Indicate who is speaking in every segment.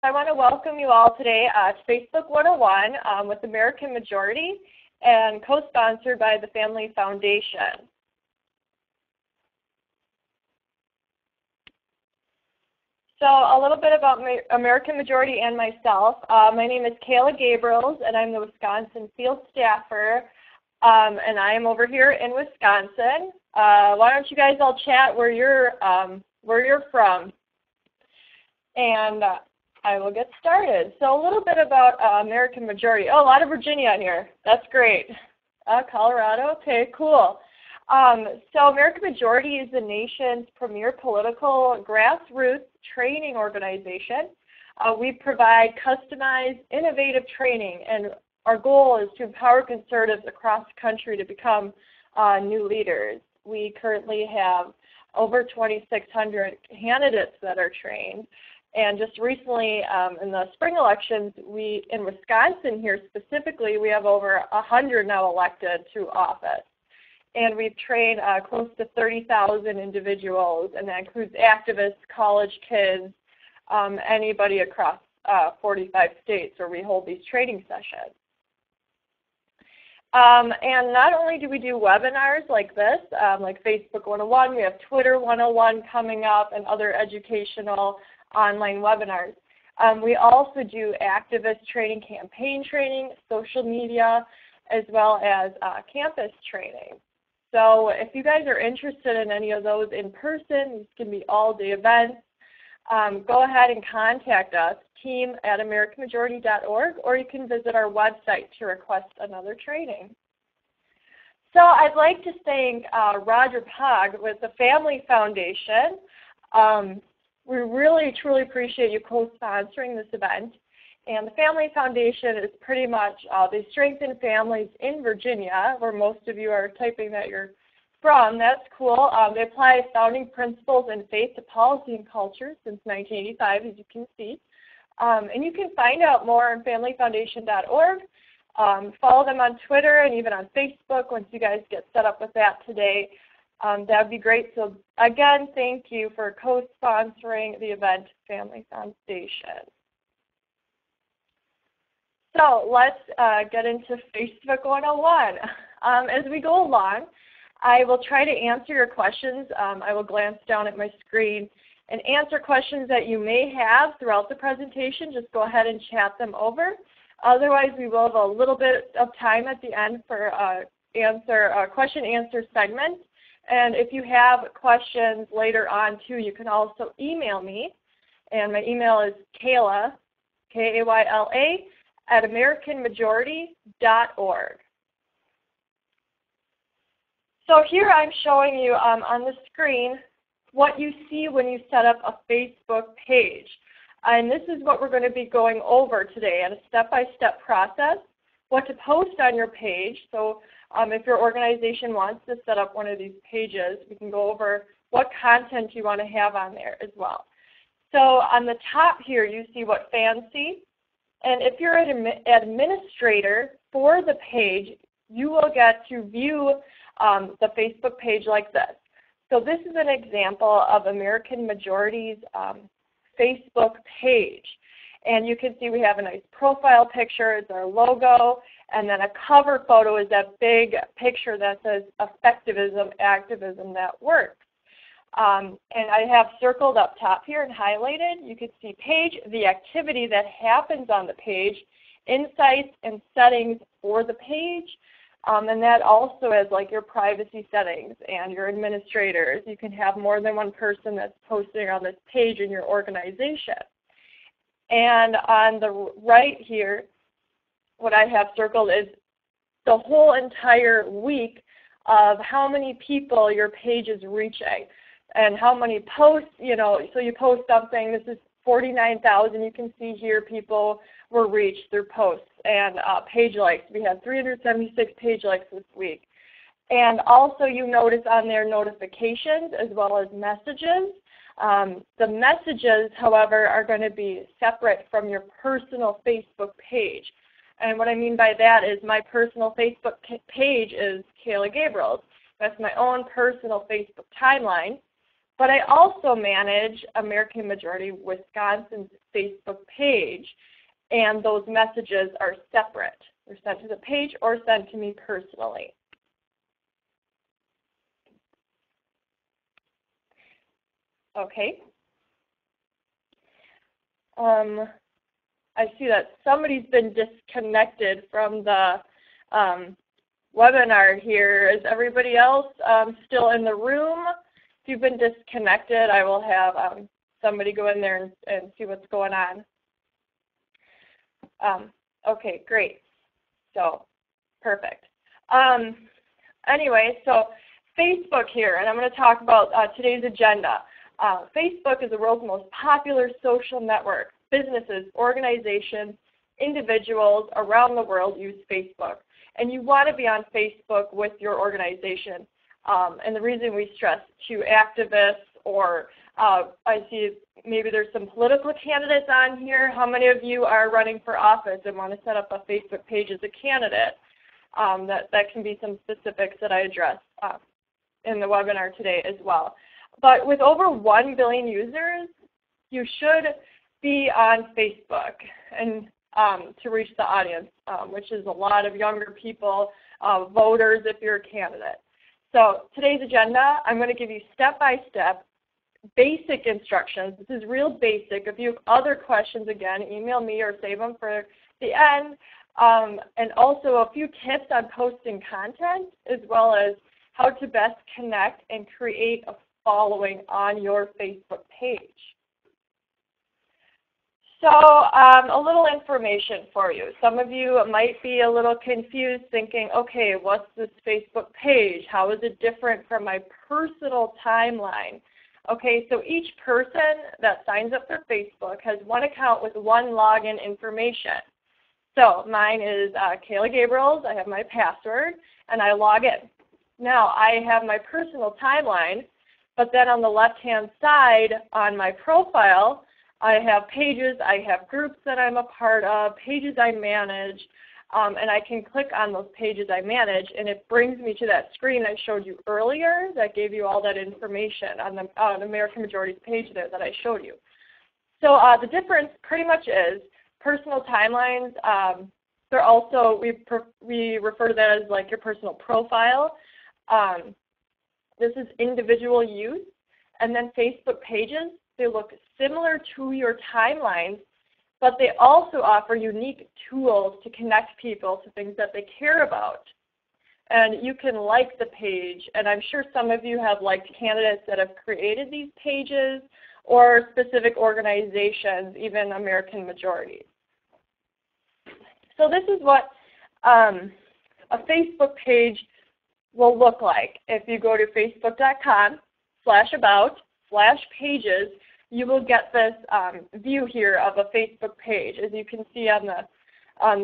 Speaker 1: I want to welcome you all today to Facebook 101 with American Majority and co-sponsored by the Family Foundation. So a little bit about American Majority and myself. My name is Kayla Gabriels, and I'm the Wisconsin field staffer, and I am over here in Wisconsin. Why don't you guys all chat where you're from? And I will get started. So a little bit about American Majority. Oh, a lot of Virginia on here. That's great. Colorado. Okay, cool. So American Majority is the nation's premier political grassroots training organization. We provide customized, innovative training, and our goal is to empower conservatives across the country to become new leaders. We currently have over 2,600 candidates that are trained. And just recently, in the spring elections, in Wisconsin here specifically, we have over 100 now elected to office. And we've trained close to 30,000 individuals, and that includes activists, college kids, anybody across 45 states where we hold these training sessions. And not only do we do webinars like this, like Facebook 101, we have Twitter 101 coming up and other educational online webinars. We also do activist training, campaign training, social media, as well as campus training. So if you guys are interested in any of those in person, these can be all-day events, go ahead and contact us, team@americanmajority.org, or you can visit our website to request another training. So I'd like to thank Roger Pog with the Family Foundation. We really, truly appreciate you co-sponsoring this event. And the Family Foundation is pretty much, they strengthen families in Virginia, where most of you are typing that you're from. That's cool. They apply founding principles and faith to policy and culture since 1985, as you can see. And you can find out more on familyfoundation.org. Follow them on Twitter and even on Facebook once you guys get set up with that today. That would be great. So again, thank you for co-sponsoring the event, Family Foundation. So let's get into Facebook 101. As we go along, I will try to answer your questions. I will glance down at my screen and answer questions that you may have throughout the presentation. Just go ahead and chat them over. Otherwise, we will have a little bit of time at the end for a question-answer segment. And if you have questions later on, too, you can also email me. And my email is Kayla, K-A-Y-L-A, @americanmajority.org. So here I'm showing you on the screen what you see when you set up a Facebook page. And this is what we're going to be going over today in a step-by-step process, what to post on your page. So if your organization wants to set up one of these pages, we can go over what content you want to have on there as well. So on the top here, you see what fans see. And if you're an administrator for the page, you will get to view the Facebook page like this. So this is an example of American Majority's Facebook page. And you can see we have a nice profile picture. It's our logo. And then a cover photo is that big picture that says effectivism, activism that works. And I have circled up top here and highlighted. You can see page, the activity that happens on the page, insights and settings for the page. And that also is like your privacy settings and your administrators. You can have more than one person that's posting on this page in your organization. And on the right here, what I have circled is the whole entire week of how many people your page is reaching and how many posts, so you post something, this is 49,000, you can see here people were reached through posts and page likes. We had 376 page likes this week. And also you notice on there notifications as well as messages. The messages, however, are going to be separate from your personal Facebook page. And what I mean by that is my personal Facebook page is Kayla Gabriels. That's my own personal Facebook timeline. But I also manage American Majority Wisconsin's Facebook page, and those messages are separate. They're sent to the page or sent to me personally. Okay. I see that somebody's been disconnected from the webinar here. Is everybody else still in the room? If you've been disconnected, I will have somebody go in there and see what's going on. Okay, great. So, perfect. Anyway, so Facebook here, and I'm going to talk about today's agenda. Facebook is the world's most popular social network. Businesses, organizations, individuals around the world use Facebook. And you want to be on Facebook with your organization. And the reason we stress to activists, or I see maybe there's some political candidates on here. How many of you are running for office and want to set up a Facebook page as a candidate? That can be some specifics that I address in the webinar today as well. But with over 1 billion users, you should be on Facebook and to reach the audience, which is a lot of younger people, voters if you're a candidate. So today's agenda, I'm going to give you step-by-step basic instructions. This is real basic. If you have other questions, again, email me or save them for the end. And also a few tips on posting content, as well as how to best connect and create a following on your Facebook page. So a little information for you. Some of you might be a little confused thinking, okay, what's this Facebook page? How is it different from my personal timeline? Okay, so each person that signs up for Facebook has one account with one login information. So mine is Kayla Gabriels. I have my password, and I log in. Now, I have my personal timeline, but then on the left-hand side on my profile, I have pages, I have groups that I'm a part of, pages I manage, and I can click on those pages I manage, and it brings me to that screen I showed you earlier that gave you all that information on the American Majority's page there that I showed you. So the difference pretty much is personal timelines, they're also, we refer to that as like your personal profile. This is individual use, and then Facebook pages, they look similar to your timelines, but they also offer unique tools to connect people to things that they care about. And you can like the page, and I'm sure some of you have liked candidates that have created these pages or specific organizations, even American Majorities. So this is what a Facebook page will look like. If you go to facebook.com/about/pages, you will get this view here of a Facebook page. As you can see on the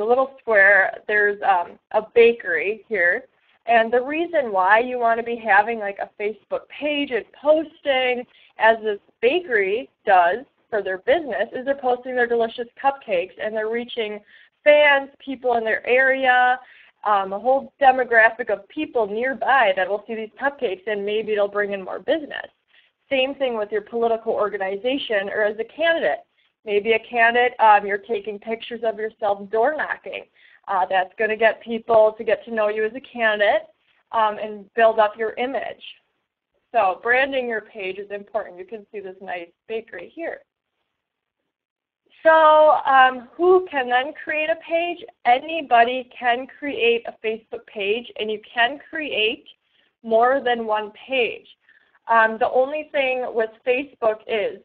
Speaker 1: little square, there's a bakery here. And the reason why you want to be having like a Facebook page and posting, as this bakery does for their business, is they're posting their delicious cupcakes, and they're reaching fans, people in their area, a whole demographic of people nearby that will see these cupcakes, and maybe it'll bring in more business. Same thing with your political organization or as a candidate. Maybe a candidate, you're taking pictures of yourself door knocking. That's going to get people to get to know you as a candidate and build up your image. So branding your page is important. You can see this nice bakery here. So who can then create a page? Anybody can create a Facebook page, and you can create more than one page. The only thing with Facebook is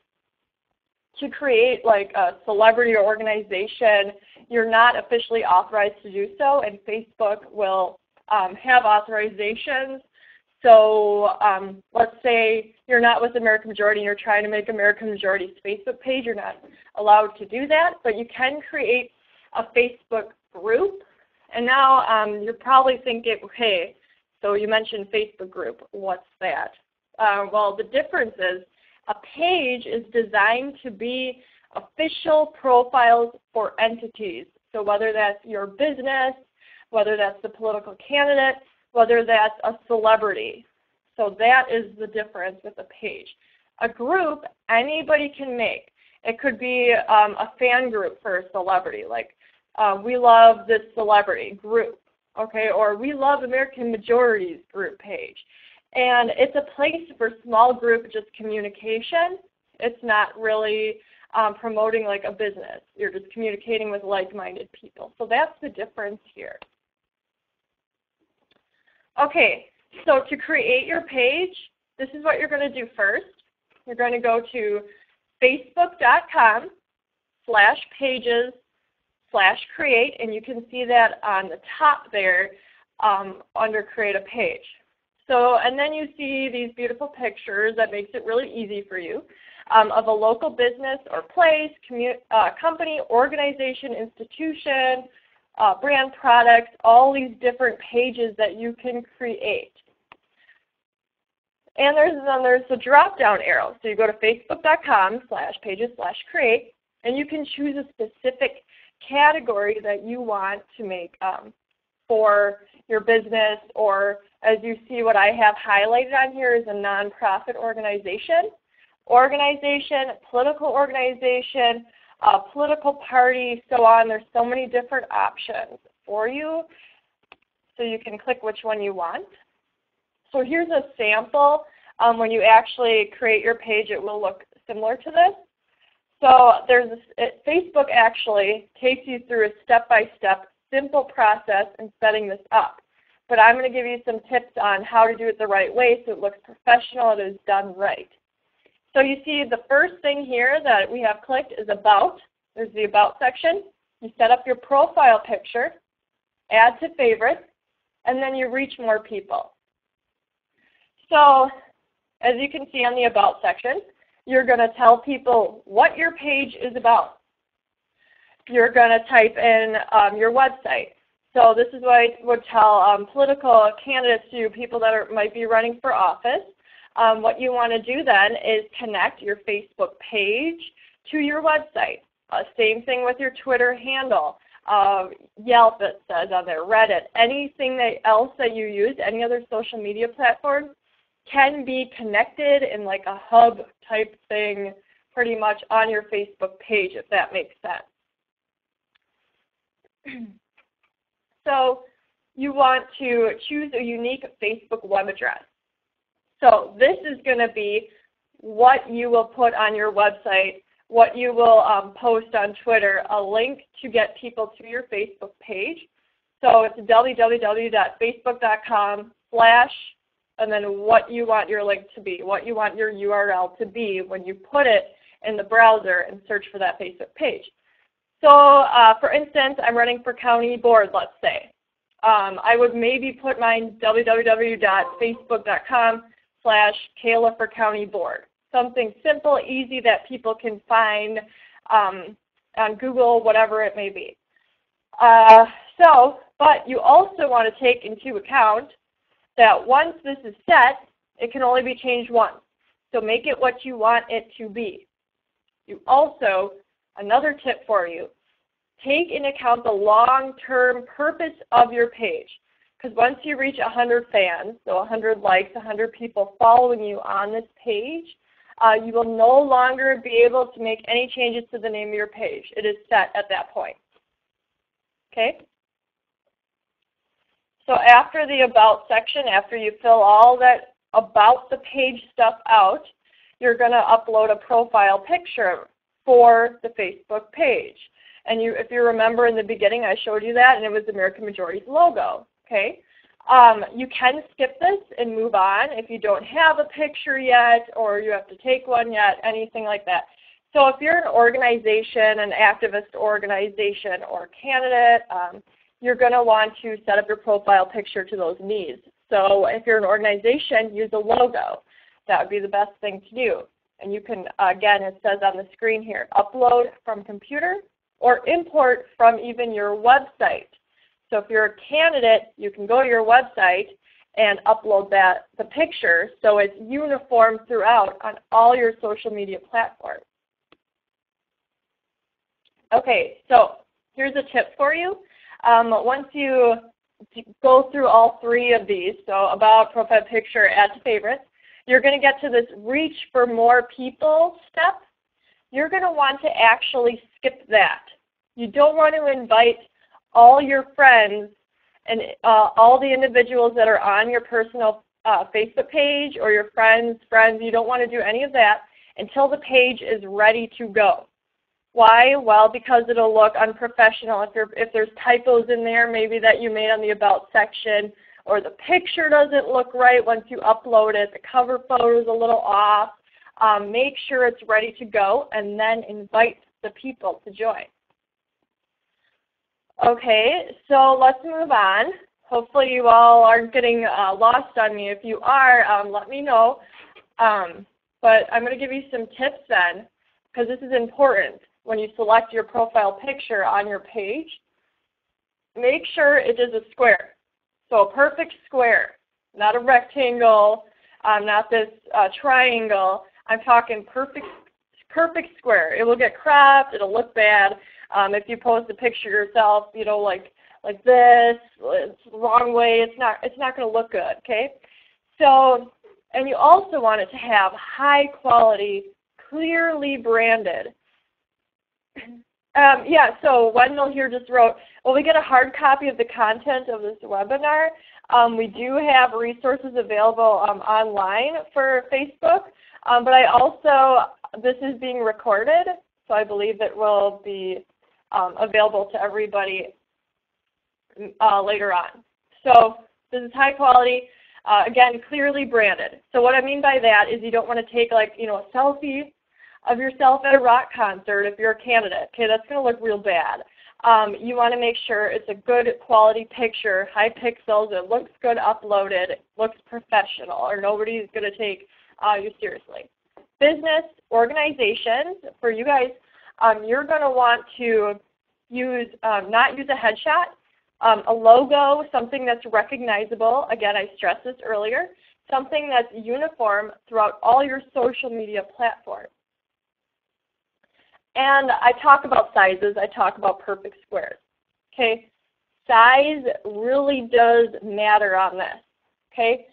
Speaker 1: to create like a celebrity or organization, you're not officially authorized to do so, and Facebook will have authorizations. So let's say you're not with American Majority and you're trying to make American Majority's Facebook page. You're not allowed to do that, but you can create a Facebook group. And now you're probably thinking, okay, so you mentioned Facebook group. What's that? Well, the difference is a page is designed to be official profiles for entities. So whether that's your business, whether that's the political candidate, whether that's a celebrity. So that is the difference with a page. A group anybody can make. It could be a fan group for a celebrity, like we love this celebrity group, okay, or we love American Majorities group page. And it's a place for small group just communication. It's not really promoting like a business. You're just communicating with like-minded people. So that's the difference here. Okay, so to create your page, this is what you're going to do first. You're going to go to facebook.com/pages/create, and you can see that on the top there under create a page. So, and then you see these beautiful pictures that makes it really easy for you of a local business or place, company, organization, institution, brand products, all these different pages that you can create. And there's the drop-down arrow. So you go to facebook.com/pages/create, and you can choose a specific category that you want to make for your business, or as you see what I have highlighted on here is a nonprofit organization, political organization, political party, so on. There's so many different options for you, so you can click which one you want. So here's a sample. When you actually create your page, it will look similar to this. So Facebook actually takes you through a step-by-step simple process in setting this up. But I'm going to give you some tips on how to do it the right way so it looks professional and is done right. So you see the first thing here that we have clicked is About. There's the About section. You set up your profile picture, add to favorites, and then you reach more people. So as you can see on the About section, you're going to tell people what your page is about. You're going to type in your website. So this is what I would tell political candidates to, people that might be running for office. What you want to do then is connect your Facebook page to your website. Same thing with your Twitter handle. Yelp, it says on there, Reddit, anything else that you use, any other social media platform, can be connected in like a hub type thing pretty much on your Facebook page, if that makes sense. So you want to choose a unique Facebook web address. So this is going to be what you will put on your website, what you will post on Twitter, a link to get people to your Facebook page. So it's www.facebook.com/ and then what you want your link to be, what you want your URL to be when you put it in the browser and search for that Facebook page. So for instance, I'm running for county board, let's say. I would maybe put mine www.facebook.com/Kayla for county board. Something simple, easy that people can find on Google, whatever it may be. But you also want to take into account that once this is set, it can only be changed once. So make it what you want it to be. You also, another tip for you, take into account the long-term purpose of your page. Because once you reach 100 fans, so 100 likes, 100 people following you on this page, you will no longer be able to make any changes to the name of your page. It is set at that point. Okay? So after the About section, after you fill all that about the page stuff out, you're going to upload a profile picture for the Facebook page. And if you remember in the beginning, I showed you that, and it was the American Majorities logo. Okay? You can skip this and move on if you don't have a picture yet, or you have to take one yet, anything like that. So if you're an organization, an activist organization or candidate, you're going to want to set up your profile picture to those needs. So if you're an organization, use a logo. That would be the best thing to do. And you can, again, it says on the screen here, upload from computer or import from even your website. So if you're a candidate, you can go to your website and upload the picture so it's uniform throughout on all your social media platforms. Okay, so here's a tip for you. Once you go through all three of these, so About, Profile Picture, Add to Favorites, you're going to get to this reach for more people step, you're going to want to actually skip that. You don't want to invite all your friends and all the individuals that are on your personal Facebook page or your friends' friends. You don't want to do any of that until the page is ready to go. Why? Well, because it'll look unprofessional. If there's typos in there maybe that you made on the About section, or the picture doesn't look right once you upload it, the cover photo is a little off, make sure it's ready to go and then invite the people to join. Okay, so let's move on. Hopefully you all aren't getting lost on me. If you are, let me know. But I'm going to give you some tips then, because this is important when you select your profile picture on your page. Make sure it is a square. So a perfect square, not a rectangle, not this triangle. I'm talking perfect square. It will get cropped. It'll look bad. If you post a picture yourself, you know, like this, it's the wrong way. It's not going to look good. Okay. So, and you also want it to have high quality, clearly branded. Yeah, so Wendell here just wrote, well, we get a hard copy of the content of this webinar. We do have resources available online for Facebook, but I also, this is being recorded, so I believe it will be available to everybody later on. So this is high quality, again, clearly branded. So what I mean by that is you don't want to take like, you know, a selfie of yourself at a rock concert if you're a candidate. Okay, that's going to look real bad. You want to make sure it's a good quality picture, high pixels, it looks good uploaded, it looks professional, or nobody's going to take you seriously. Business, organizations, for you guys, you're going to want to use, not use a headshot, a logo, something that's recognizable. Again, I stressed this earlier. Something that's uniform throughout all your social media platforms. And I talk about sizes. I talk about perfect squares. Okay, size really does matter on this. Okay,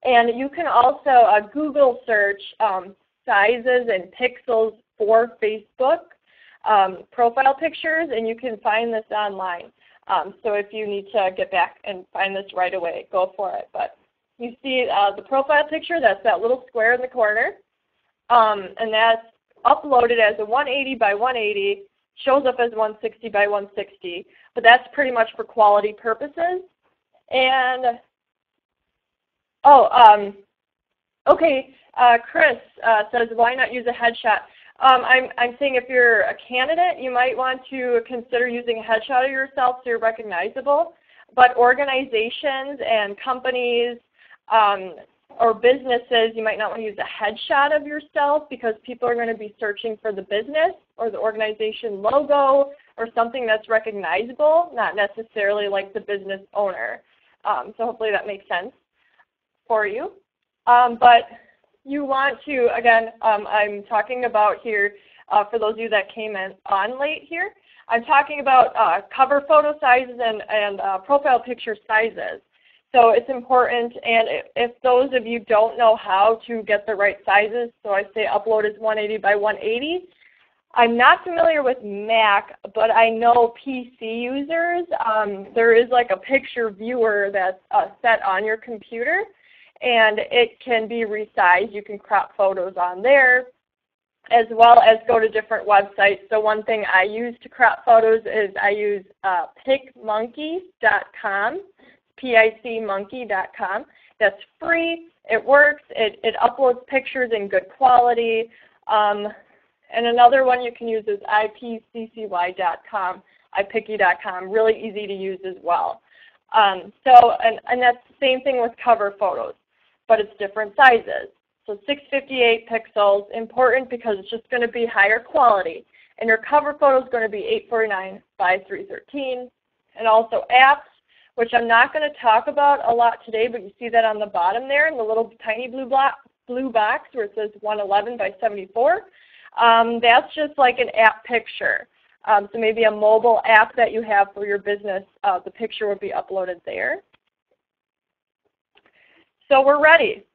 Speaker 1: and you can also Google search sizes and pixels for Facebook profile pictures, and you can find this online. So if you need to get back and find this right away, go for it. But you see the profile picture, that's that little square in the corner, and that's uploaded as a 180 by 180, shows up as 160 by 160, but that's pretty much for quality purposes. And, okay, Chris says, why not use a headshot? I'm saying if you're a candidate, you might want to consider using a headshot of yourself so you're recognizable, but organizations and companies, or businesses, you might not want to use a headshot of yourself because people are going to be searching for the business or the organization logo or something that's recognizable, not necessarily like the business owner. So hopefully that makes sense for you. But you want to, again, I'm talking about here, for those of you that came in on late here, I'm talking about cover photo sizes and profile picture sizes. So it's important, and if those of you don't know how to get the right sizes, so I say upload is 180 by 180. I'm not familiar with Mac, but I know PC users, there is like a picture viewer that's set on your computer, and it can be resized. You can crop photos on there, as well as go to different websites. So one thing I use to crop photos is I use PicMonkey.com. PICmonkey.com. That's free. It works. It uploads pictures in good quality. And another one you can use is IPCCY.com, iPicky.com. Really easy to use as well. And that's the same thing with cover photos, but it's different sizes. So 658 pixels, important because it's just going to be higher quality. And your cover photo is going to be 849 by 313. And also apps, which I'm not going to talk about a lot today, but you see that on the bottom there in the little tiny blue box where it says 111 by 74. That's just like an app picture. So maybe a mobile app that you have for your business, the picture would be uploaded there. So we're ready.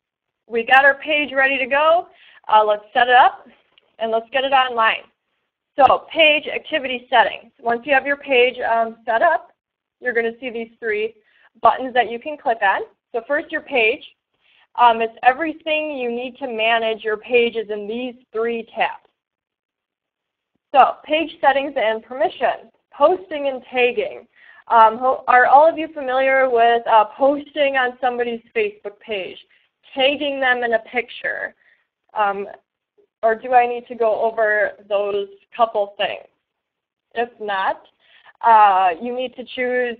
Speaker 1: we got our page ready to go. Let's set it up and let's get it online. So page activity settings. Once you have your page set up, you're going to see these 3 buttons that you can click on. So first, your page. It's everything you need to manage your pages in these 3 tabs. So page settings and permissions, posting and tagging. Are all of you familiar with posting on somebody's Facebook page, tagging them in a picture? Or do I need to go over those couple things? If not, you need to choose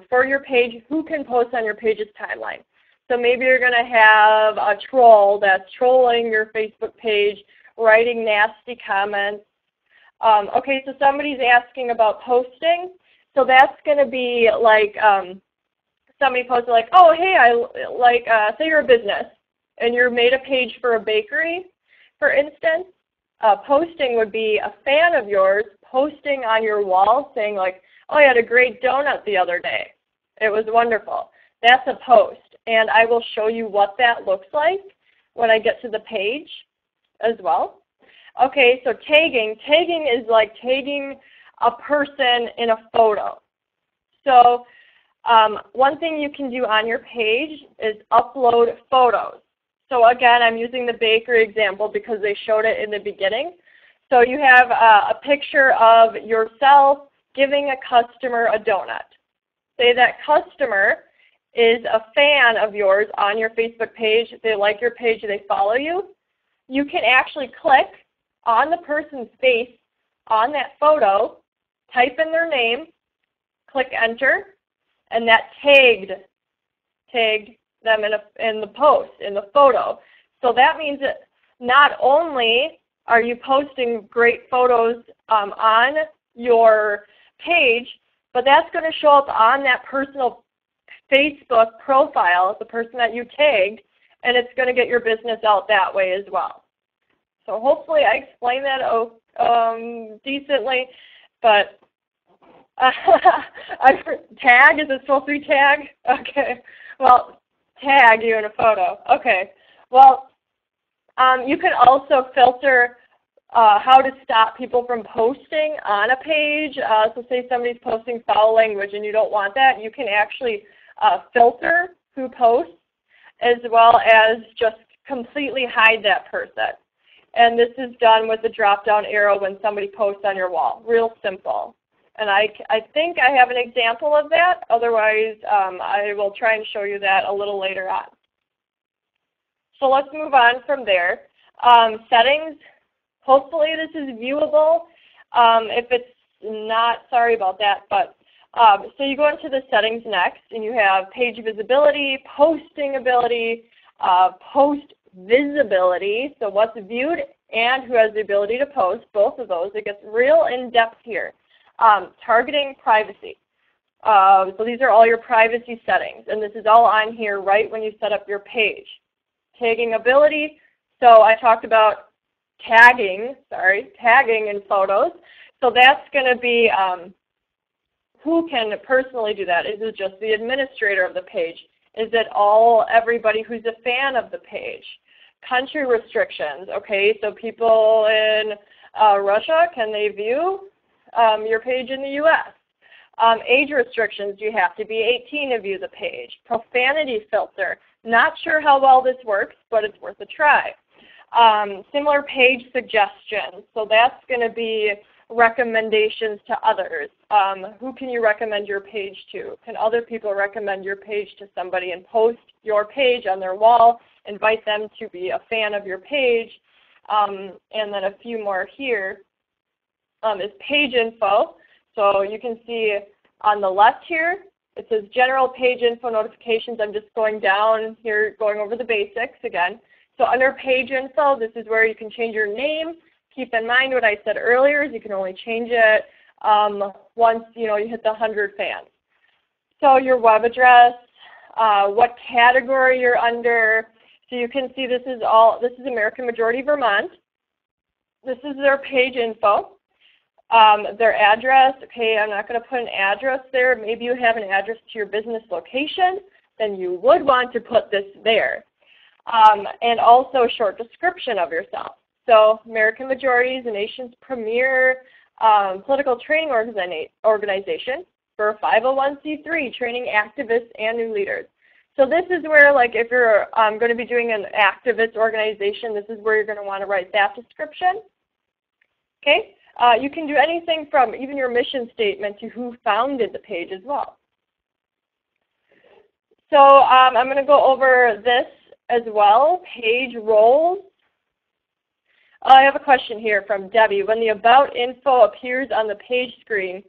Speaker 1: for your page who can post on your page's timeline. So maybe you're going to have a troll that's trolling your Facebook page, writing nasty comments. Okay, so somebody's asking about posting. So that's going to be like somebody posted like, oh, hey, say you're a business and you're made a page for a bakery, for instance. Posting would be a fan of yours posting on your wall saying like, oh, I had a great donut the other day. It was wonderful. That's a post. And I will show you what that looks like when I get to the page as well. Okay, so tagging. Tagging is like tagging a person in a photo. So one thing you can do on your page is upload photos. So again, I'm using the bakery example because they showed it in the beginning. So you have a picture of yourself giving a customer a donut. Say that customer is a fan of yours on your Facebook page. They like your page, they follow you. You can actually click on the person's face on that photo, type in their name, click enter, and that tagged them in the post, in the photo. So that means that not only are you posting great photos on your page, but that's going to show up on that personal Facebook profile, the person that you tagged, and it's going to get your business out that way as well. So hopefully I explained that decently, but tag, is it supposed to be tag? Okay, well, tag you in a photo. Okay, well, you can also filter how to stop people from posting on a page. So say somebody's posting foul language and you don't want that, you can actually filter who posts as well as just completely hide that person. And this is done with the drop-down arrow when somebody posts on your wall. Real simple. And I think I have an example of that. Otherwise, I will try and show you that a little later on. So let's move on from there. Settings. Hopefully this is viewable. If it's not, sorry about that. But so you go into the settings next, and you have page visibility, posting ability, post visibility, so what's viewed and who has the ability to post, both of those. It gets real in-depth here. Targeting privacy. So these are all your privacy settings, and this is all on here right when you set up your page. Tagging ability, so I talked about tagging in photos. So that's going to be who can personally do that. Is it just the administrator of the page? Is it everybody who's a fan of the page? Country restrictions, okay, so people in Russia, can they view your page in the U.S.? Age restrictions, you have to be 18 to view the page. Profanity filter, not sure how well this works, but it's worth a try. Similar page suggestions, so that's going to be recommendations to others. Who can you recommend your page to? Can other people recommend your page to somebody and post your page on their wall, invite them to be a fan of your page? And then a few more here is page info. So you can see on the left here, it says general page info notifications. I'm just going down here, going over the basics again. So under page info, this is where you can change your name. Keep in mind what I said earlier is you can only change it once you hit the 100 fans. So your web address, what category you're under. So you can see this is American Majority Vermont. This is their page info. Their address, okay, I'm not going to put an address there. Maybe you have an address to your business location, then you would want to put this there. and also a short description of yourself. So American Majority is the nation's premier political training organization for 501c3, training activists and new leaders. So this is where, like, if you're going to be doing an activist organization, this is where you're going to want to write that description. Okay? You can do anything from even your mission statement to who founded the page as well. So I'm going to go over this as well, page roles. I have a question here from Debbie. When the About info appears on the page screen,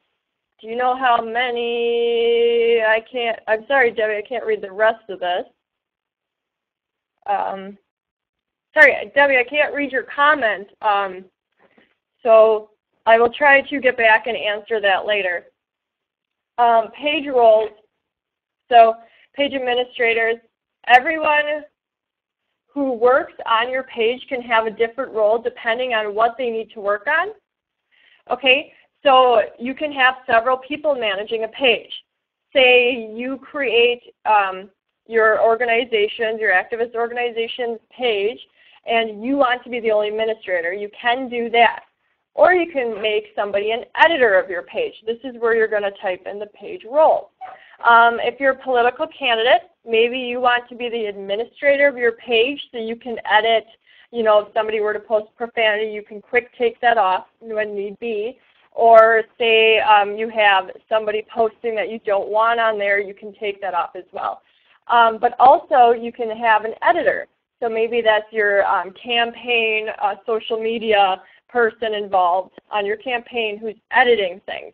Speaker 1: do you know how many? I'm sorry, Debbie, I can't read the rest of this. Sorry, Debbie, I can't read your comment. So I will try to get back and answer that later. Page roles. So page administrators, everyone who works on your page can have a different role depending on what they need to work on. Okay, so you can have several people managing a page. Say you create your organization's, your activist organization's page, and you want to be the only administrator. You can do that. Or you can make somebody an editor of your page. This is where you're going to type in the page role. If you're a political candidate, maybe you want to be the administrator of your page so you can edit, you know, if somebody were to post profanity, you can quick take that off when need be. Or say you have somebody posting that you don't want on there, you can take that off as well. But also you can have an editor. So maybe that's your campaign social media person involved on your campaign who's editing things.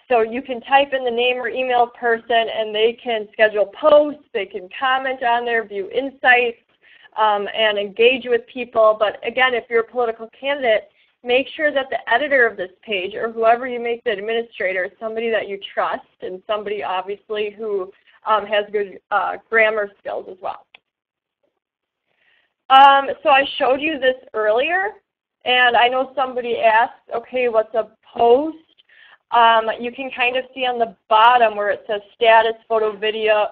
Speaker 1: So you can type in the name or email person and they can schedule posts, they can comment on there, view insights, and engage with people. But again, if you're a political candidate, make sure that the editor of this page or whoever you make the administrator is somebody that you trust and somebody obviously who has good grammar skills as well. So I showed you this earlier, and I know somebody asked, okay, what's a post? You can kind of see on the bottom where it says status, photo/video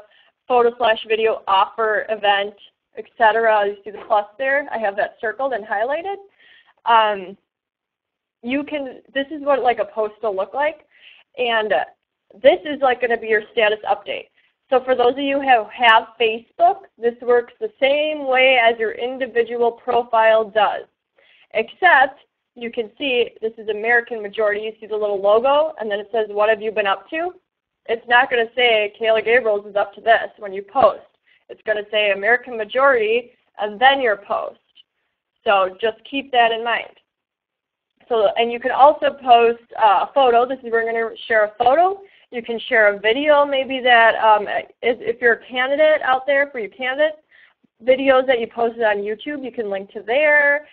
Speaker 1: offer, event, etc. You see the plus there? I have that circled and highlighted. This is what like a post will look like, and this is like going to be your status update. So for those of you who have Facebook, this works the same way as your individual profile does, except you can see this is American Majority. You see the little logo, and then it says, what have you been up to? It's not going to say Kayla Gabriels is up to this when you post. It's going to say American Majority and then your post. So just keep that in mind. So, and you can also post a photo. This is where we're going to share a photo. You can share a video maybe that if you're a candidate out there, for your candidates, videos that you posted on YouTube, you can link to there,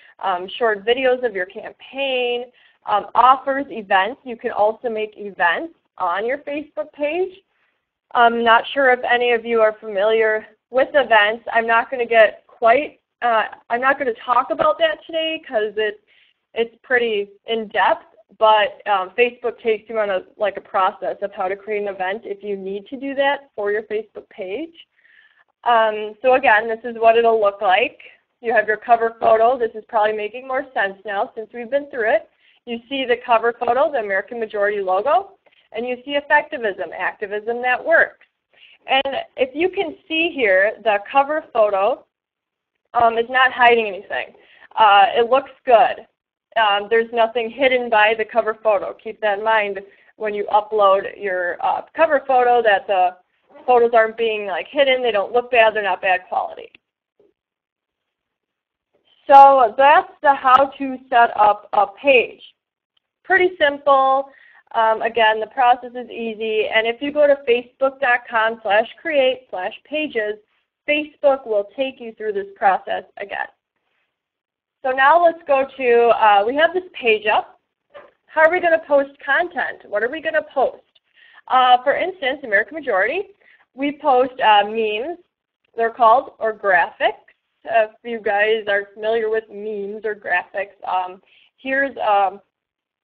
Speaker 1: short videos of your campaign, offers, events. You can also make events on your Facebook page. I'm not sure if any of you are familiar with events. I'm not going to get quite, I'm not going to talk about that today because it's pretty in-depth, but Facebook takes you on a process of how to create an event if you need to do that for your Facebook page. So again, this is what it'll look like. You have your cover photo. This is probably making more sense now since we've been through it. You see the cover photo, the American Majority logo, and you see effectivism, activism that works. And if you can see here, the cover photo is not hiding anything. It looks good. There's nothing hidden by the cover photo. Keep that in mind when you upload your cover photo, that the photos aren't being hidden. They don't look bad. They're not bad quality. So that's the how to set up a page. Pretty simple. Again, the process is easy. And if you go to facebook.com/create/pages, Facebook will take you through this process again. So now let's go to, we have this page up. How are we going to post content? What are we going to post? For instance, American Majority, we post memes, they're called, or graphics. If you guys are familiar with memes or graphics, here's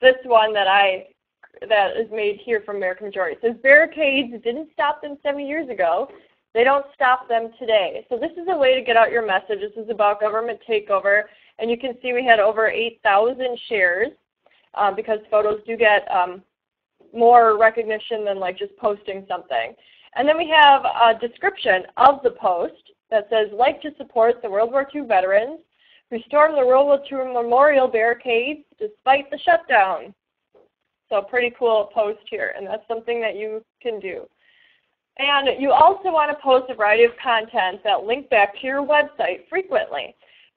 Speaker 1: this one that is made here from American Majority. It says, barricades didn't stop them 70 years ago. They don't stop them today. So this is a way to get out your message. This is about government takeover. And you can see we had over 8,000 shares because photos do get more recognition than like just posting something. And then we have a description of the post that says, like to support the World War II veterans who stormed the World War II memorial barricades despite the shutdown. So pretty cool post here, and that's something that you can do. And you also want to post a variety of content that link back to your website frequently.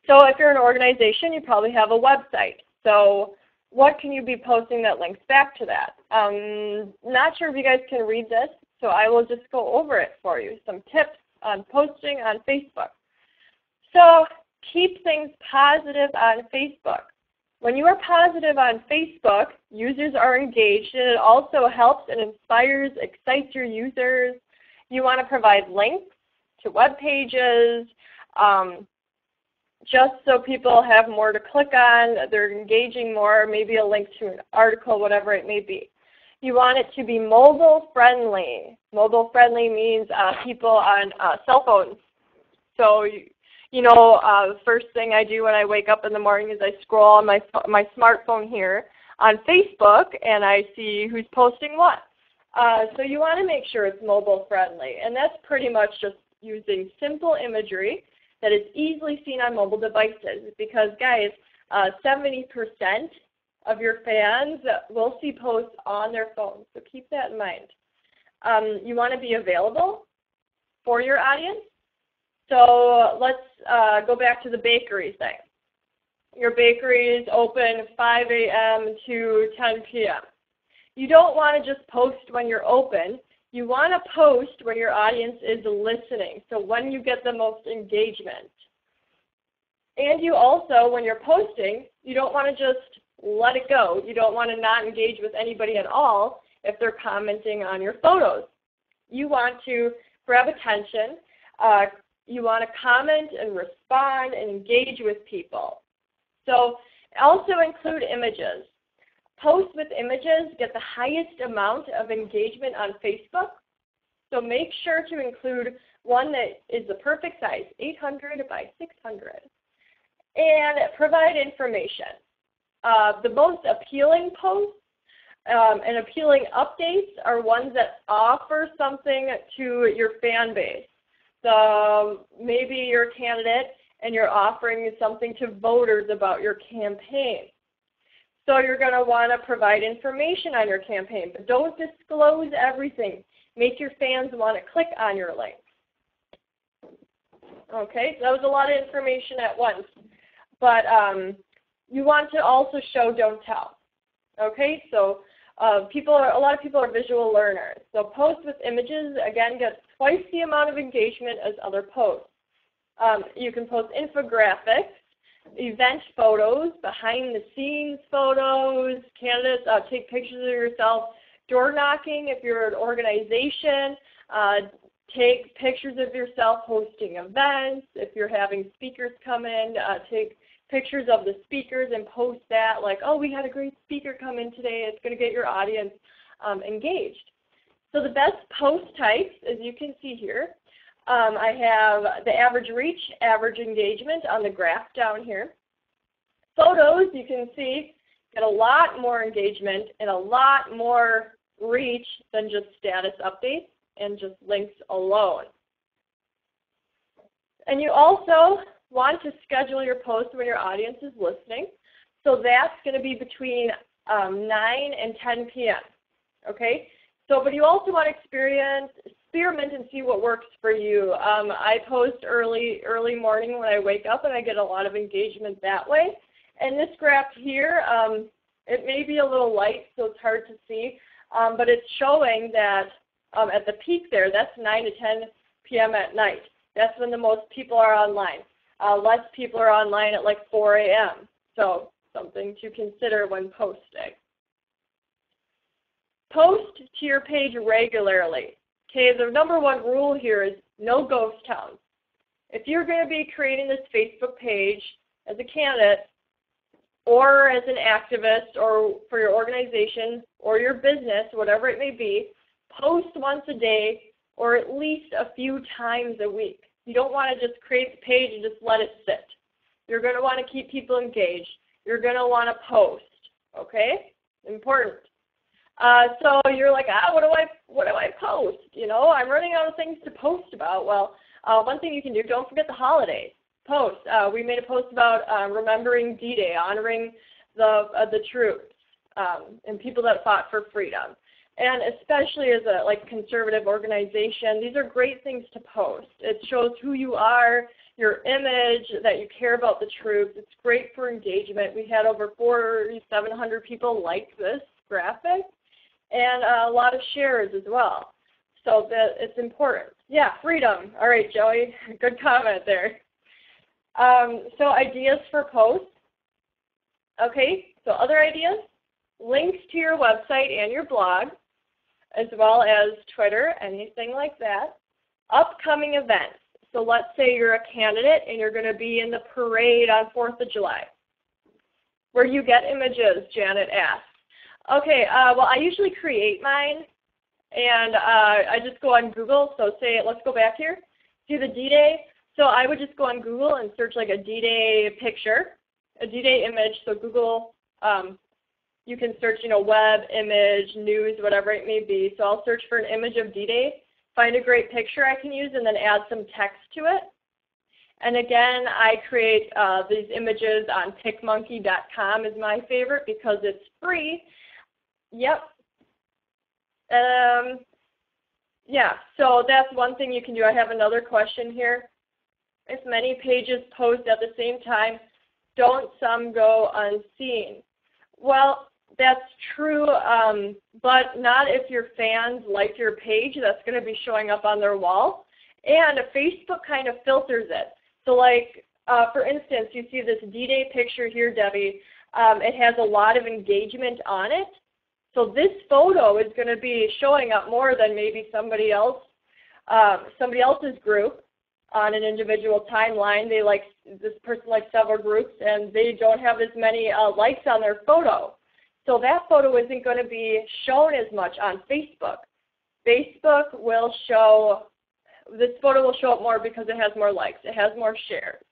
Speaker 1: So if you're an organization, you probably have a website. So what can you be posting that links back to that? Not sure if you guys can read this, so I will just go over it for you. Some tips on posting on Facebook. So keep things positive on Facebook. When you are positive on Facebook, users are engaged, and it also helps and inspires, excites your users. You want to provide links to web pages, just so people have more to click on, they're engaging more, maybe a link to an article, whatever it may be. You want it to be mobile friendly. Mobile friendly means people on cell phones. So, the first thing I do when I wake up in the morning is I scroll on my smartphone here on Facebook and I see who's posting what. So you want to make sure it's mobile friendly, and that's pretty much just using simple imagery that is easily seen on mobile devices, because guys, 70% of your fans will see posts on their phones, so keep that in mind. You want to be available for your audience. So let's go back to the bakery thing. Your bakery is open 5 a.m. to 10 p.m. You don't want to just post when you're open. You want to post when your audience is listening, so when you get the most engagement. And you also, when you're posting, you don't want to just let it go. You don't want to not engage with anybody at all if they're commenting on your photos. You want to grab attention. You want to comment and respond and engage with people. So also include images. Posts with images get the highest amount of engagement on Facebook. So make sure to include one that is the perfect size, 800 by 600. And provide information. The most appealing posts and appealing updates are ones that offer something to your fan base. So maybe you're a candidate and you're offering something to voters about your campaign. So you're going to want to provide information on your campaign, but don't disclose everything. Make your fans want to click on your links. Okay, so that was a lot of information at once. But you want to also show, don't tell. Okay, so a lot of people are visual learners. So posts with images, again, get twice the amount of engagement as other posts. You can post infographics, event photos, behind the scenes photos, candidates, take pictures of yourself, door knocking if you're an organization, take pictures of yourself hosting events. If you're having speakers come in, take pictures of the speakers and post that, like, oh, we had a great speaker come in today. It's going to get your audience engaged. So the best post types, as you can see here, I have the average reach, average engagement on the graph down here. Photos, you can see, get a lot more engagement and a lot more reach than just status updates and just links alone. And you also want to schedule your post when your audience is listening. So that's going to be between 9 and 10 p.m. Okay? So, but you also want to experiment and see what works for you. I post early morning when I wake up, and I get a lot of engagement that way. And this graph here, it may be a little light, so it's hard to see, but it's showing that at the peak there, that's 9 to 10 p.m. at night. That's when the most people are online. Less people are online at like 4 a.m. So something to consider when posting. Post to your page regularly. Okay, the number one rule here is no ghost towns. If you're going to be creating this Facebook page as a candidate or as an activist or for your organization or your business, whatever it may be, post once a day or at least a few times a week. You don't want to just create the page and just let it sit. You're going to want to keep people engaged. You're going to want to post, okay? Important. So you're like, what do I post? You know, I'm running out of things to post about. Well, one thing you can do, don't forget the holidays. Post. We made a post about remembering D-Day, honoring the troops and people that fought for freedom. And especially as a conservative organization, these are great things to post. It shows who you are, your image, that you care about the troops. It's great for engagement. We had over 4,700 people like this graphic, and a lot of shares as well. So that it's important. Yeah, freedom. All right, Joey, good comment there. So ideas for posts. Okay, so other ideas? Links to your website and your blog, as well as Twitter, anything like that. Upcoming events. So let's say you're a candidate and you're going to be in the parade on 4th of July. Where you get images, Janet asks. Okay, well, I usually create mine, and I just go on Google. So say, let's go back here, do the D-Day. So I would just go on Google and search like a D-Day picture, a D-Day image. So Google, you can search, you know, web, image, news, whatever it may be. So I'll search for an image of D-Day, find a great picture I can use, and then add some text to it. And again, I create these images on PicMonkey.com is my favorite because it's free. Yep. Yeah, so that's one thing you can do. I have another question here. If many pages post at the same time, don't some go unseen? Well, that's true, but not if your fans like your page. That's going to be showing up on their wall. And Facebook kind of filters it. So like, for instance, you see this D-Day picture here, Debbie. It has a lot of engagement on it. So this photo is going to be showing up more than maybe somebody else's group on an individual timeline. This person likes several groups, and they don't have as many likes on their photo. So that photo isn't going to be shown as much on Facebook. Facebook will show, this photo will show up more because it has more likes, it has more shares.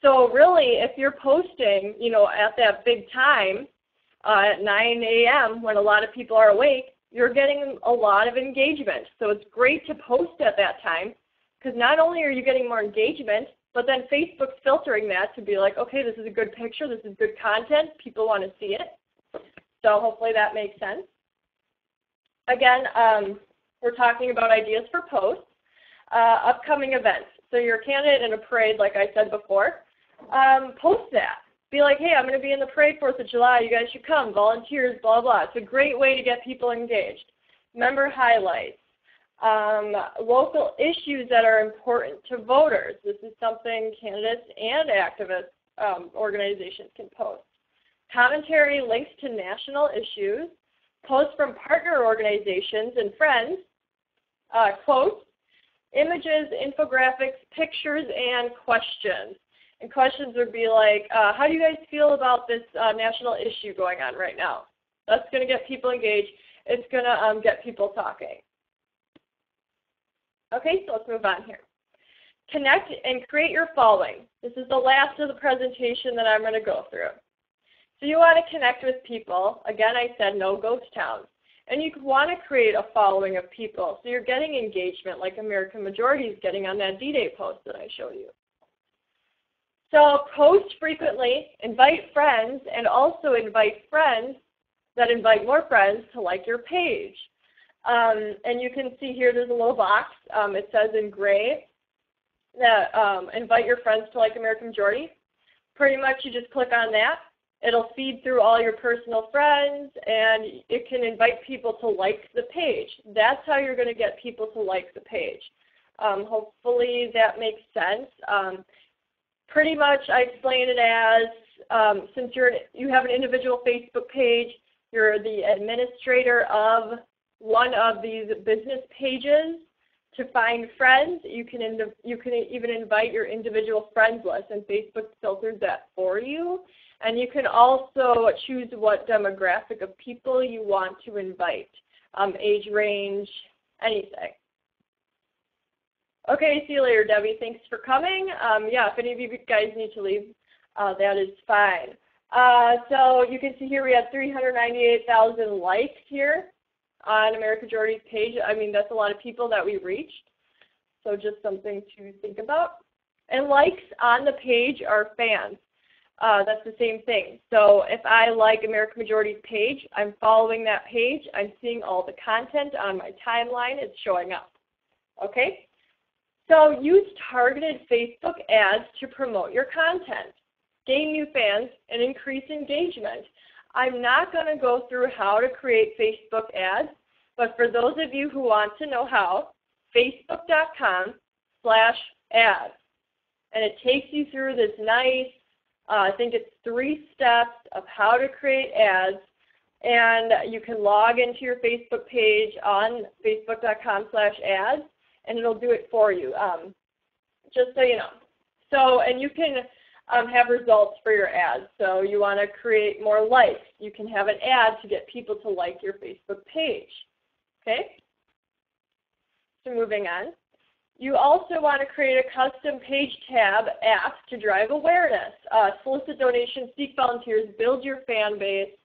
Speaker 1: So really, if you're posting, you know, at that big time, at 9 a.m. when a lot of people are awake, you're getting a lot of engagement. So it's great to post at that time because not only are you getting more engagement, but then Facebook's filtering that to be like, okay, this is a good picture, this is good content, people want to see it. So hopefully that makes sense. Again, we're talking about ideas for posts. Upcoming events. So you're a candidate in a parade, like I said before. Post that. Be like, hey, I'm going to be in the parade 4th of July. You guys should come. Volunteers, blah, blah. It's a great way to get people engaged. Member highlights. Local issues that are important to voters. This is something candidates and activist organizations can post. Commentary, links to national issues. Posts from partner organizations and friends. Quotes. Images, infographics, pictures, and questions. And questions would be like, how do you guys feel about this national issue going on right now? That's going to get people engaged. It's going to get people talking. Okay, so let's move on here. Connect and create your following. This is the last of the presentation that I'm going to go through. So you want to connect with people. Again, I said no ghost towns. And you want to create a following of people. So you're getting engagement like American Majority is getting on that D-Day post that I showed you. So post frequently, invite friends, and also invite friends that invite more friends to like your page. And you can see here there's a little box. It says in gray that invite your friends to like American Majority. Pretty much you just click on that. It'll feed through all your personal friends, and it can invite people to like the page. That's how you're going to get people to like the page. Hopefully that makes sense. Pretty much I explain it as, since you have an individual Facebook page, you're the administrator of one of these business pages. To find friends, you can even invite your individual friends list, and Facebook filters that for you. And you can also choose what demographic of people you want to invite, age range, anything. Okay, see you later, Debbie. Thanks for coming. Yeah, if any of you guys need to leave, that is fine. So you can see here we had 398,000 likes here on American Majority's page. I mean, that's a lot of people that we reached. So just something to think about. And likes on the page are fans. That's the same thing. So if I like American Majority's page, I'm following that page. I'm seeing all the content on my timeline. It's showing up. Okay? So use targeted Facebook ads to promote your content, gain new fans, and increase engagement. I'm not going to go through how to create Facebook ads, but for those of you who want to know how, facebook.com/ads. And it takes you through this nice, I think it's 3 steps of how to create ads. And you can log into your Facebook page on facebook.com/ads, and it'll do it for you, just so you know. So, and you can have results for your ads. So you want to create more likes. You can have an ad to get people to like your Facebook page. Okay? So moving on. You also want to create a custom page tab app to drive awareness. Solicit donations, seek volunteers, build your fan base.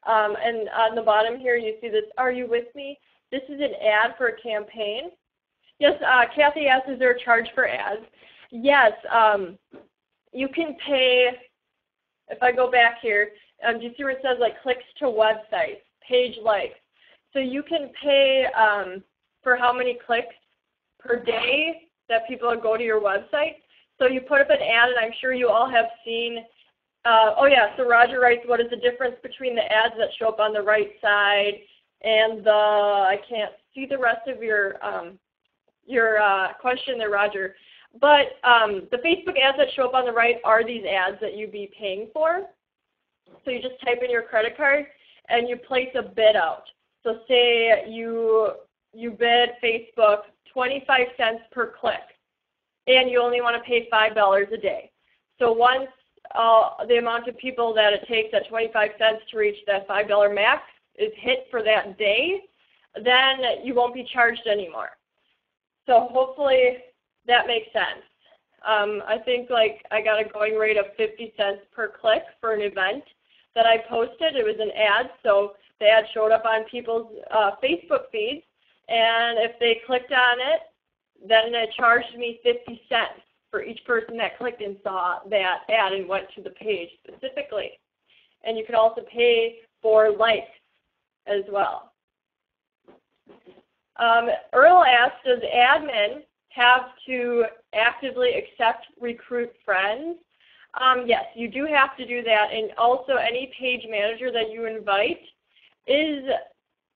Speaker 1: And on the bottom here you see this, are you with me? This is an ad for a campaign. Yes, Kathy asked, is there a charge for ads? Yes, you can pay, if I go back here, do you see where it says like clicks to websites, page likes? So you can pay for how many clicks per day that people go to your website. So you put up an ad, and I'm sure you all have seen, oh yeah, so Roger writes, what is the difference between the ads that show up on the right side and the, I can't see the rest of your question there, Roger. But the Facebook ads that show up on the right are these ads that you'd be paying for. So you just type in your credit card and you place a bid out. So say you bid Facebook 25 cents per click, and you only want to pay $5 a day. So once the amount of people that it takes at 25 cents to reach that $5 max is hit for that day, then you won't be charged anymore. So hopefully that makes sense. I think like I got a going rate of 50 cents per click for an event that I posted. It was an ad, so the ad showed up on people's Facebook feeds, and if they clicked on it, then it charged me 50 cents for each person that clicked and saw that ad and went to the page specifically. And you can also pay for likes as well. Earl asked, does admin have to actively accept recruit friends? Yes, you do have to do that, and also any page manager that you invite is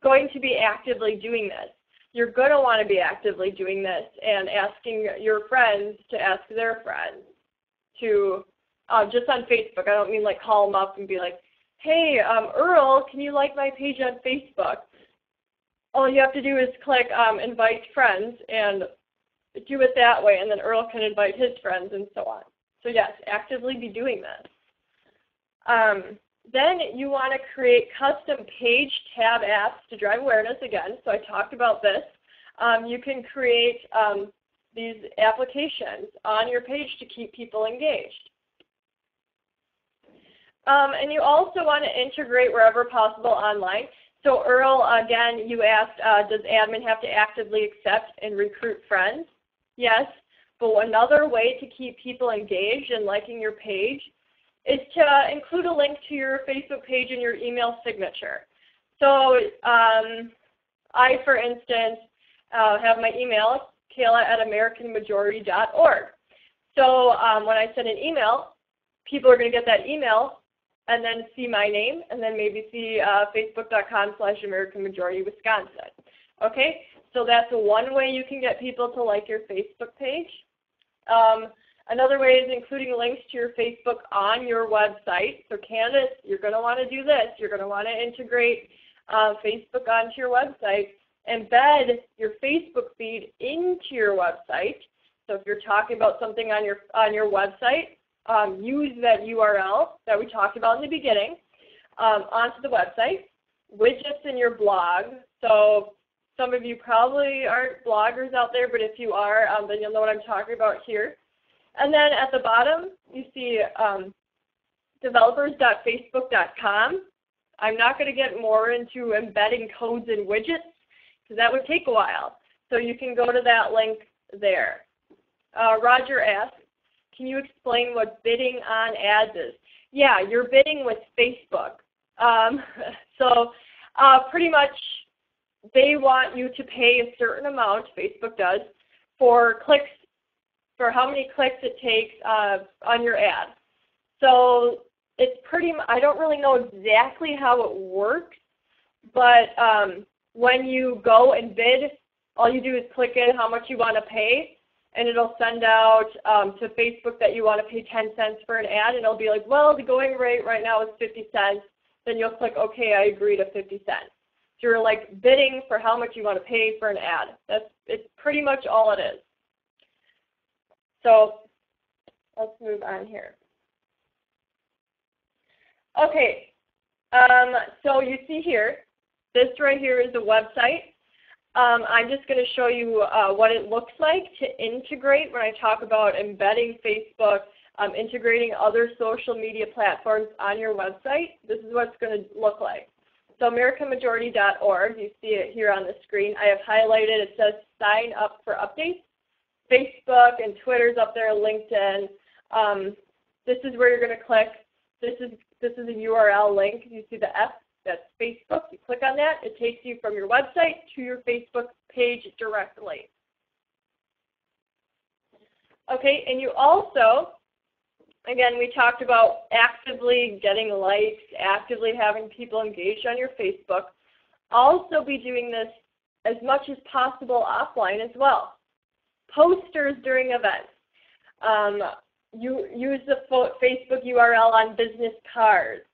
Speaker 1: going to be actively doing this. You're going to want to be actively doing this and asking your friends to ask their friends to, just on Facebook. I don't mean like call them up and be like, hey, Earl, can you like my page on Facebook? All you have to do is click invite friends and do it that way, and then Earl can invite his friends and so on. So yes, actively be doing this. Then you want to create custom page tab apps to drive awareness again. So I talked about this. You can create these applications on your page to keep people engaged. And you also want to integrate wherever possible online. So Earl, again, you asked, does admin have to actively accept and recruit friends? Yes, but another way to keep people engaged and liking your page is to include a link to your Facebook page in your email signature. So I, for instance, have my email, kayla@americanmajority.org. So when I send an email, people are going to get that email and then see my name and then maybe see facebook.com/AmericanMajorityWisconsin. Okay, so that's one way you can get people to like your Facebook page. Another way is including links to your Facebook on your website. So candidates, you're going to want to do this. You're going to want to integrate Facebook onto your website, embed your Facebook feed into your website. So if you're talking about something on your website, use that URL that we talked about in the beginning onto the website. Widgets in your blog. So some of you probably aren't bloggers out there, but if you are, then you'll know what I'm talking about here. And then at the bottom, you see developers.facebook.com. I'm not going to get more into embedding codes and widgets because that would take a while. So you can go to that link there. Roger asks, can you explain what bidding on ads is? Yeah, you're bidding with Facebook. Pretty much they want you to pay a certain amount, Facebook does, for clicks, for how many clicks it takes on your ad. So it's I don't really know exactly how it works, but when you go and bid, all you do is click in how much you want to pay, and it'll send out to Facebook that you want to pay 10 cents for an ad, and it'll be like, well, the going rate right now is 50 cents. Then you'll click, okay, I agree to 50 cents. So you're like bidding for how much you want to pay for an ad. It's pretty much all it is. So let's move on here. Okay, so you see here, this right here is a website. I'm just going to show you what it looks like to integrate when I talk about embedding Facebook, integrating other social media platforms on your website. This is what it's going to look like. So AmericanMajority.org, you see it here on the screen. I have highlighted, it says sign up for updates. Facebook and Twitter's up there, LinkedIn. This is where you're going to click. This is a URL link. You see the F, that's Facebook. You click on that. It takes you from your website to your Facebook page directly. Okay, and you also, again, we talked about actively getting likes, actively having people engaged on your Facebook. Also be doing this as much as possible offline as well. Posters during events. You use the Facebook URL on business cards,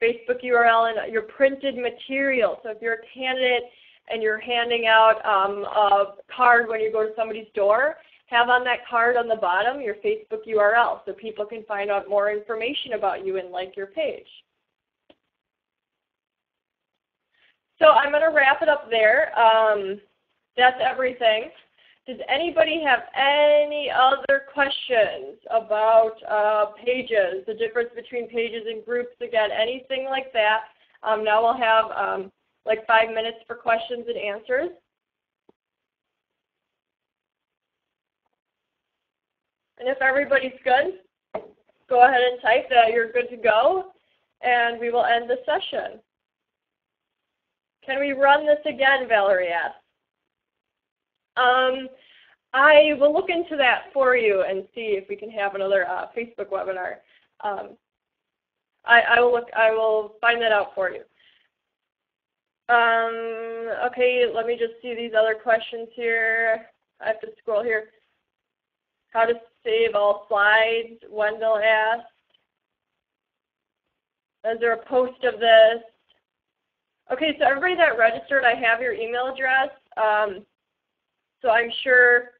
Speaker 1: Facebook URL in your printed material. So if you're a candidate and you're handing out a card when you go to somebody's door, have on that card on the bottom your Facebook URL so people can find out more information about you and like your page. So I'm going to wrap it up there. That's everything. Does anybody have any other questions about pages, the difference between pages and groups, again, anything like that? Now we'll have like 5 minutes for questions and answers. And if everybody's good, go ahead and type that you're good to go, and we will end the session. Can we run this again, Valerie asked. I will look into that for you and see if we can have another Facebook webinar. I will find that out for you. Okay, let me just see these other questions here. I have to scroll here. How to save all slides, Wendell asked. Is there a post of this? Okay, so everybody that registered, I have your email address. So I'm sure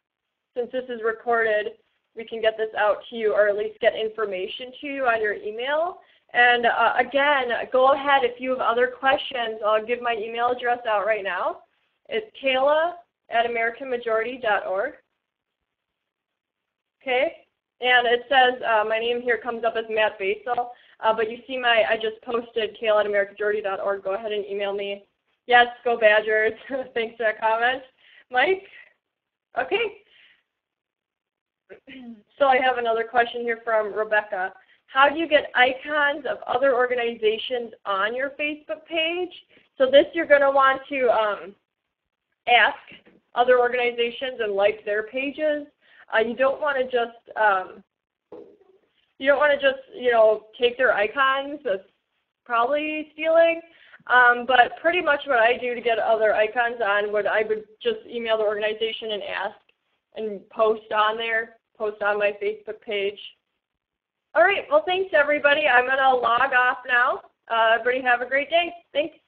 Speaker 1: since this is recorded, we can get this out to you or at least get information to you on your email. And again, go ahead if you have other questions. I'll give my email address out right now. It's Kayla@AmericanMajority.org. Okay, and it says my name here comes up as Matt Basel, but you see I just posted Kayla@AmericanMajority.org. Go ahead and email me. Yes, go Badgers. Thanks for that comment. Mike? Okay. So I have another question here from Rebecca. How do you get icons of other organizations on your Facebook page? So this you're going to want to ask other organizations and like their pages. You don't want to just take their icons. That's probably stealing. But pretty much what I do to get other icons on, I would just email the organization and ask and post on my Facebook page. All right, well, thanks, everybody. I'm going to log off now. Everybody have a great day. Thanks.